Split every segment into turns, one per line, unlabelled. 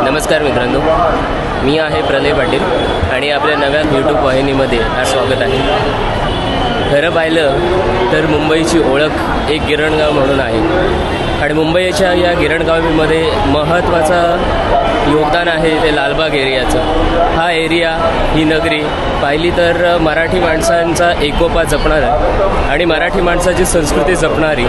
नमस्कार मित्रांनो, मी आहे प्रलय पाटील आणि आपल्या नव्या यूट्यूब वाहिनीमध्ये स्वागत आहे. खरं पाहिलं तर मुंबईची ओळख एक गिरणगाव म्हणून आहे आणि मुंबईच्या या गिरणगावीमध्ये महत्त्वाचं योगदान आहे ते लालबाग एरियाचं. हा एरिया, ही नगरी पाहिली तर मराठी माणसांचा एकोपा जपणारा आणि मराठी माणसाची संस्कृती जपणारी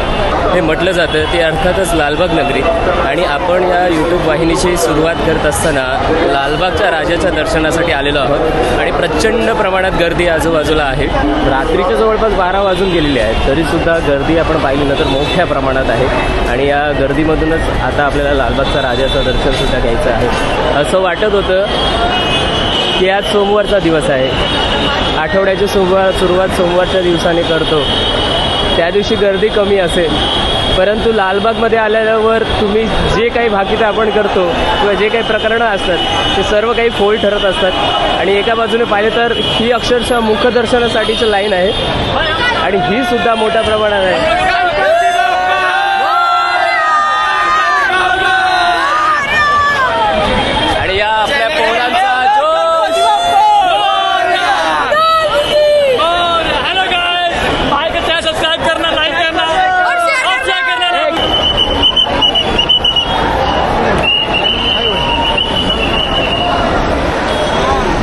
हे म्हटलं जातं. ती अर्थातच लालबाग नगरी. आणि आपण या यूट्यूब वाहिनीची सुरुवात करत असताना लालबागच्या राजाच्या दर्शनासाठी आलेलो आहोत आणि प्रचंड प्रमाणात गर्दी आजूबाजूला आहे. रात्रीच्या जवळपास 12 वाजून गेलेले आहेत, तरीसुद्धा गर्दी आपण पाहिली ना तर मोठ्या प्रमाणात आहे. आणि या गर्दीमधूनच आता आपल्याला लालबागच्या राजाचं दर्शनसुद्धा घ्यायचं आहे. असं वाटत होतं की आज सोमवारचा दिवस आहे, आठवड्याची सुरुवात सोमवारच्या दिवसाने करतो, त्या दिवशी गर्दी कमी असेल. परंतु लालबागमध्ये आल्यावर तुम्ही जे काही भाकीतं आपण करतो किंवा जे काही प्रकरणं असतात ते सर्व काही फोल ठरत असतात. आणि एका बाजूने पाहिलं तर ही अक्षरशः मुखदर्शनासाठीचं लाईन आहे आणि ही सुद्धा मोठ्या प्रमाणात आहे.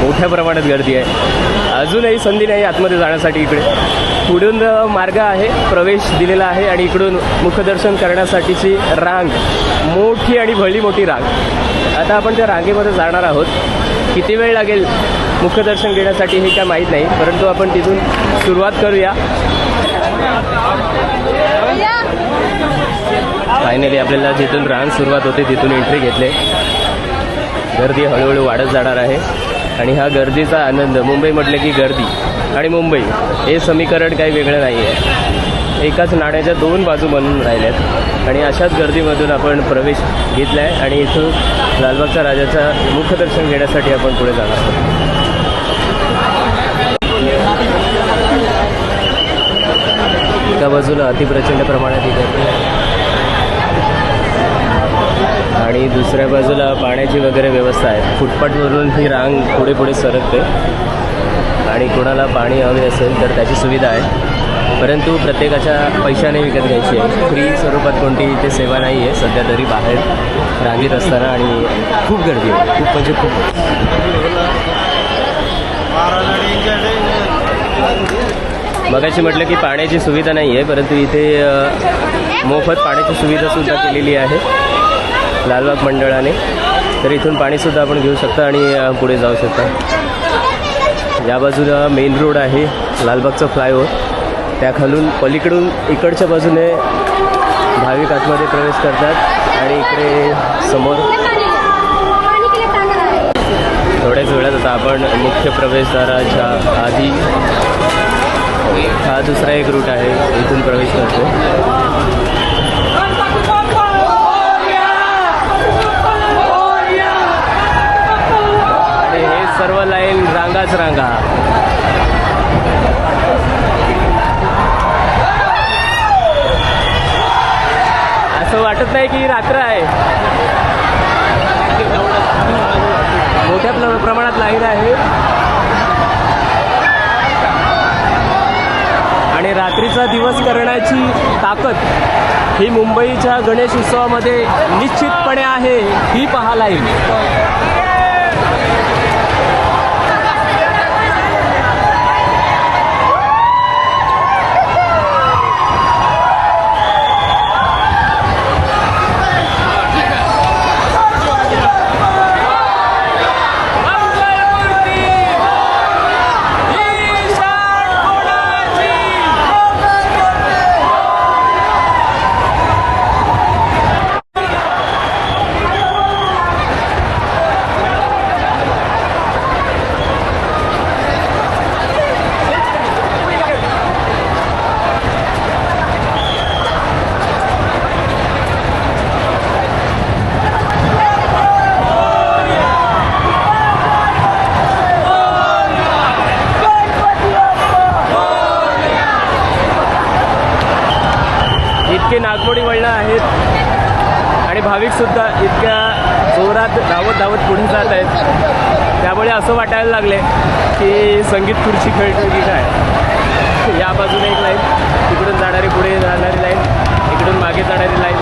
मोठ्या प्रमाणात गर्दी आहे. अजूनही संधी नाही आतमध्ये जाण्यासाठी. इकडे पुढून मार्ग आहे, प्रवेश दिलेला आहे आणि इकडून मुखदर्शन करण्यासाठीची रांग, मोठी आणि भली मोठी रांग. आता आपण त्या रांगेमध्ये जाणार आहोत. किती वेळ लागेल मुखदर्शन घेण्यासाठी हे काय माहीत नाही, परंतु आपण तिथून सुरुवात करूया. फायनली आपल्याला जिथून रांग सुरुवात होते तिथून एंट्री घेतले. गर्दी हळूहळू वाढत जाणार आहे आणि हा गर्दीचा आनंद, मुंबई म्हटलं की गर्दी आणि मुंबई हे समीकरण काही वेगळं नाही आहे. एकाच नाण्याच्या दोन बाजू बनून राहिल्यात आणि अशाच गर्दीमधून आपण प्रवेश घेतला आहे आणि इथून लालबागच्या राजाचा मुखदर्शन घेण्यासाठी आपण पुढे जाणार आहोत. एका बाजूला अतिप्रचंड प्रमाणात ही गर्दी आहे आणि दुसऱ्या बाजूला पाण्याची वगैरे व्यवस्था आहे. फुटपाथवरून ही रांग पुढे पुढे सरकते आणि कोणाला पाणी हवे असेल तर त्याची सुविधा आहे, परंतु प्रत्येकाच्या पैशाने विकत घ्यायची आहे. फ्री स्वरूपात कोणतीही इथे सेवा नाही आहे सध्या तरी बाहेर रांगेत असताना. आणि खूप गर्दी आहे, खूप म्हणजे खूप. मगाशी म्हटलं की पाण्याची सुविधा नाही आहे, परंतु इथे मोफत पाण्याची सुविधासुद्धा केलेली आहे लालबाग मंडळाने. तर इथून पाणीसुद्धा आपण घेऊ शकता आणि पुढे जाऊ शकता. या बाजूला मेन रोड आहे, लालबागचा फ्लायओव्हर, त्याखालून पलीकडून इकडच्या बाजूने भाविक आतमध्ये प्रवेश करतात आणि इकडे समोर थोड्याच वेळात आता आपण मुख्य प्रवेशद्वाराच्या आधी हा दुसरा एक रूट आहे, इथून प्रवेश करतो. सर्व लाईन रांगाच रांगा. असं वाटत नाही की रात्र आहे. मोठ्या प्रमाणात लाईन आहे आणि रात्रीचा दिवस करण्याची ताकद ही मुंबईच्या गणेश उत्सवामध्ये निश्चितपणे आहे. ही पहा लाईन. इतके नागमोडी वळणं आहेत आणि भाविकसुद्धा इतक्या जोरात धावत धावत पुढे जात आहेत. त्यामुळे असं वाटायला लागले की संगीत खुर्ची खेळतो की काय. या बाजूने एक लाईन, तिकडून जाणारी पुढे जाणारी लाईन, इकडून मागे जाणारी लाईन.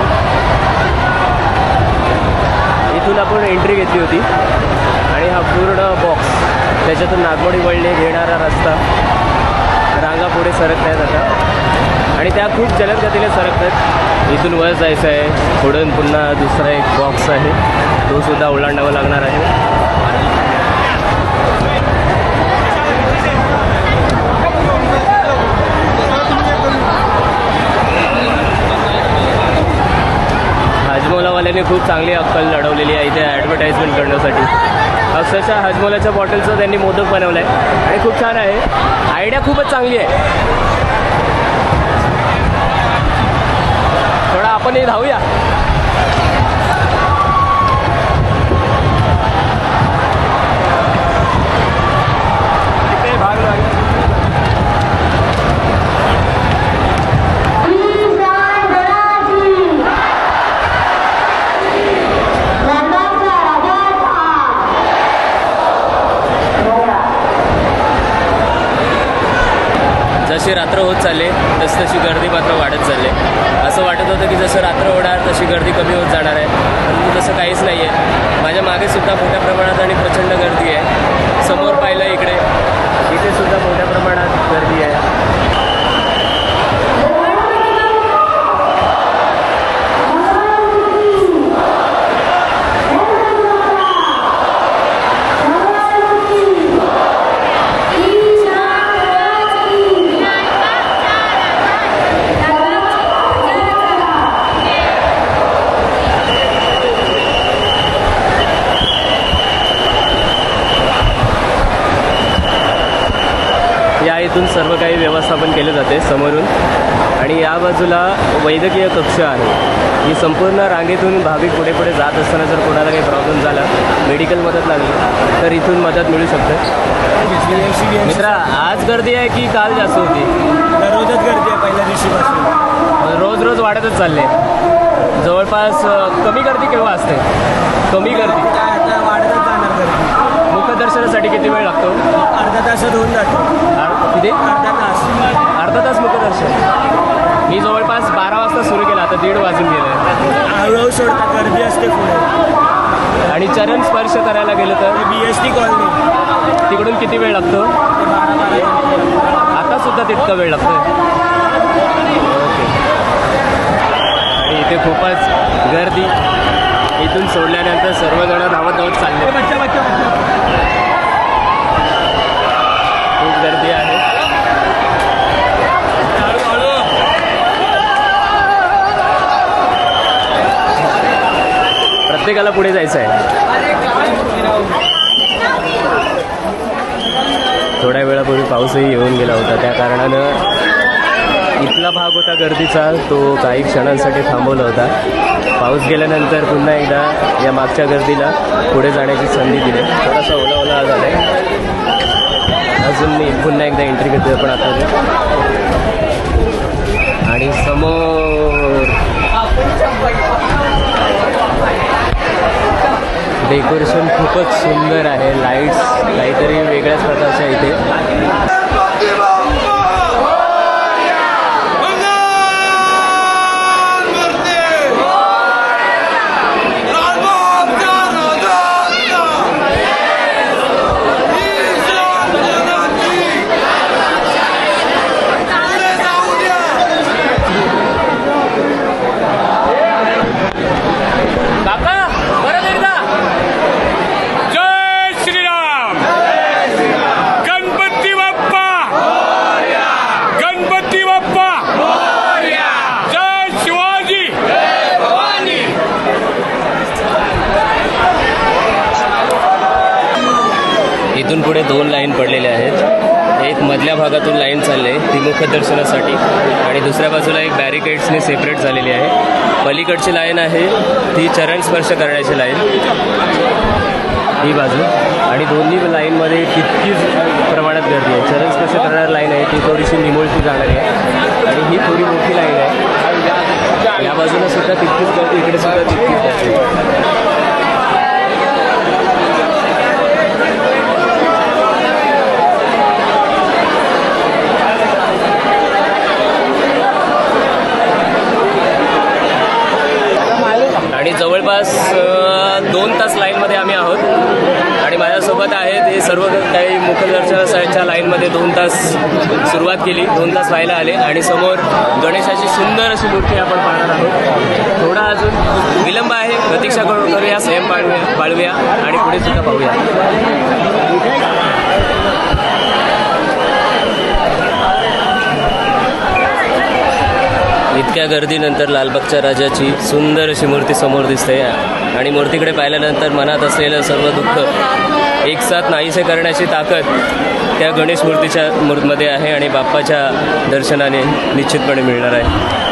इथून आपण एंट्री घेतली होती आणि हा पूर्ण बॉक्स, त्याच्यातून नागमोडी वळणे घेणारा रस्ता, रांगा पुढे सरकत आहेत आता आणि त्या खूप जलद गतीने सरकत आहेत. इथून वर जायचं आहे, पुढून पुन्हा दुसरा एक बॉक्स आहे, तो सुद्धा ओलांडावा लागणार आहे. हाजमोलावाल्याने खूप चांगली अक्कल लढवलेली आहे इथे ॲडव्हर्टाईजमेंट करण्यासाठी. अक्षरशः हाजमोलाच्या बॉटलचं त्यांनी मोदक बनवलं आहे आणि खूप छान आहे. आयडिया खूपच चांगली आहे. थोडा आपणही धावूया. जशी रात्र होत चालले तशी गर्दी मात्र वाढत चालली. असं वाटत होतं की जसं रात्र होणार तशी गर्दी कमी होत जाणार आहे, परंतु तसं काहीच नाही आहे. माझ्या मागे सुद्धा मोठ्या प्रमाणात आणि प्रचंड गर्दी आहे. समोर पाहिलं इथे सुद्धा मोठ्या प्रमाणात गर्दी आहे. या इथून सर्व काही व्यवस्थापन केले जाते समोरून. आणि या बाजूला वैद्यकीय कक्ष आहे. ही संपूर्ण रांगेतून भाविक पुढे पुढे जात असताना जर कोणाला काही प्रॉब्लेम झाला, मेडिकल मदत लागली तर इथून मदत मिळू शकते. मित्रा, आज गर्दी आहे की काल जास्त होती?
दररोजच गर्दी आहे पहिल्या दिवशीपासून.
रोज रोज वाढतच चालले. जवळपास कमी गर्दी केव्हा असते? कमी गर्दी
आता वाढतच जाणार गर्दी.
मुखदर्शनासाठी किती वेळ लागतो?
अर्धा तासात होऊन जातो.
किती?
अर्धा तास
मुखदर्शन. मी जवळपास 12 वाजता सुरू केला, आता 1:30 वाजून गेलं.
हळूहळू सोडतात, गर्दी असते पुढे.
आणि चरण स्पर्श करायला गेलं तर
BST कॉलनी
तिकडून किती वेळ लागतो?
12
आता सुद्धा तितका वेळ लागतो. ओके. आणि इथे खूपच गर्दी. इथून सोडल्यानंतर सर्वजण धावत धावत चालले. खूप गर्दी आहे. प्रत्येकाला पुढे जायचं आहे. थोड्या वेळापूर्वी पाऊसही येऊन गेला होता, त्या कारणानं इथला भाग होता गर्दीचा, तो काही क्षणांसाठी थांबवला होता. पाऊस गेल्यानंतर पुन्हा एकदा या मागच्या गर्दीला पुढे जाण्याची संधी दिली. थोडासा ओला ओला झाला आहे. अजून मी पुन्हा एकदा एंट्री घेतोय आपण आता. आणि समोर डेकोरेशन खूपच सुंदर आहे. लाईट्स काहीतरी वेगळ्याच प्रकारच्या इथे. इथून पुढे 2 लाईन पडलेल्या आहेत. एक मधल्या भागातून लाईन चालली आहे ती मुखदर्शनासाठी, आणि दुसऱ्या बाजूला एक बॅरिकेड्सने सेपरेट झालेली आहे. पलीकडची लाईन आहे ती चरण स्पर्श करण्याची लाईन, ही बाजू. आणि दोन्ही लाईनमध्ये तितकीच प्रमाणात गर्दी आहे. चरण स्पर्श करणारी लाईन आहे ती थोडीशी निमुळती जाणारी आहे, आणि ही थोडी मोठी लाईन आहे. या बाजूला सुद्धा तितकीच गर्दी, इकडे सुद्धा तितकीच गर्दी. 2 तास लाईनमध्ये आम्ही आहोत आणि माझ्यासोबत आहेत हे सर्व काही मुखदर्शनाच्या लाईनमध्ये 2 तास सुरुवात केली, 2 तास व्हायला आले आणि समोर गणेशाची सुंदर अशी मूर्ती आपण पाहणार आहोत. थोडा अजून विलंब आहे, प्रतीक्षा करूया, संयम पाळूया आणि पुढे सुद्धा पाहूया. इतक्या गर्दीनंतर लालबागच्या राजाची सुंदर अशी मूर्ती समोर दिसते आणि मूर्तीकडे पाहिल्यानंतर मनात असलेलं सर्व दुःख एकसाथ नाहीसे करण्याची ताकद त्या गणेश मूर्तीमध्ये आहे आणि बाप्पाच्या दर्शनाने निश्चितपणे मिळणार आहे.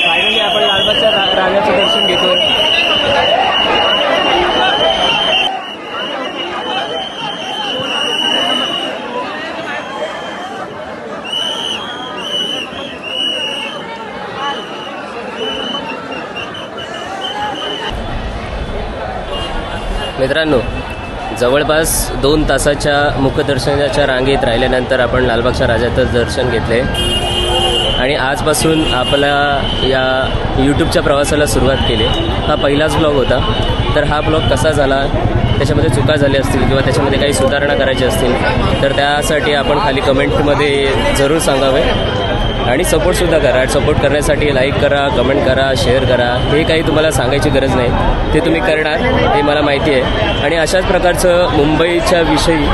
फायनली आपण लालबागच्या राजाचं दर्शन घेतोय. मित्रांनो, जवळपास 2 तासाच्या मुखदर्शनाच्या रांगेत राहिल्यानंतर आपण लालबागच्या राजाचं दर्शन घेतले आणि आजपासून आपला या यूट्यूबच्या प्रवासाला सुरुवात केली. हा पहिलाच ब्लॉग होता, तर हा ब्लॉग कसा झाला, त्याच्यामध्ये चुका झाल्या असतील किंवा त्याच्यामध्ये काही सुधारणा करायची असतील तर त्यासाठी आपण खाली कमेंटमध्ये जरूर सांगावे आणि सपोर्टसुद्धा करा. सपोर्ट करण्यासाठी लाईक करा, कमेंट करा, शेअर करा. हे काही तुम्हाला सांगायची गरज नाही, ते तुम्ही करणार हे मला माहिती आहे. आणि अशाच प्रकारचं मुंबईच्या विषयी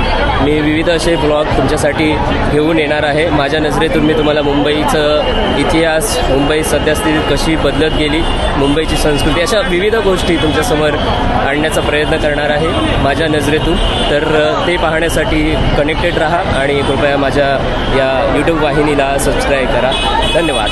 मी विविध असे ब्लॉग तुमच्यासाठी घेऊन येणार आहे. माझ्या नजरेतून मी तुम्हाला मुंबईचं इतिहास, मुंबई सद्यस्थिती कशी बदलत गेली, मुंबईची संस्कृती, अशा विविध गोष्टी तुमच्यासमोर आणण्याचा प्रयत्न करणार आहे माझ्या नजरेतून. तर ते पाहण्यासाठी कनेक्टेड राहा आणि कृपया माझ्या या यूट्यूब वाहिनीला सबस्क्राईब करा. धन्यवाद.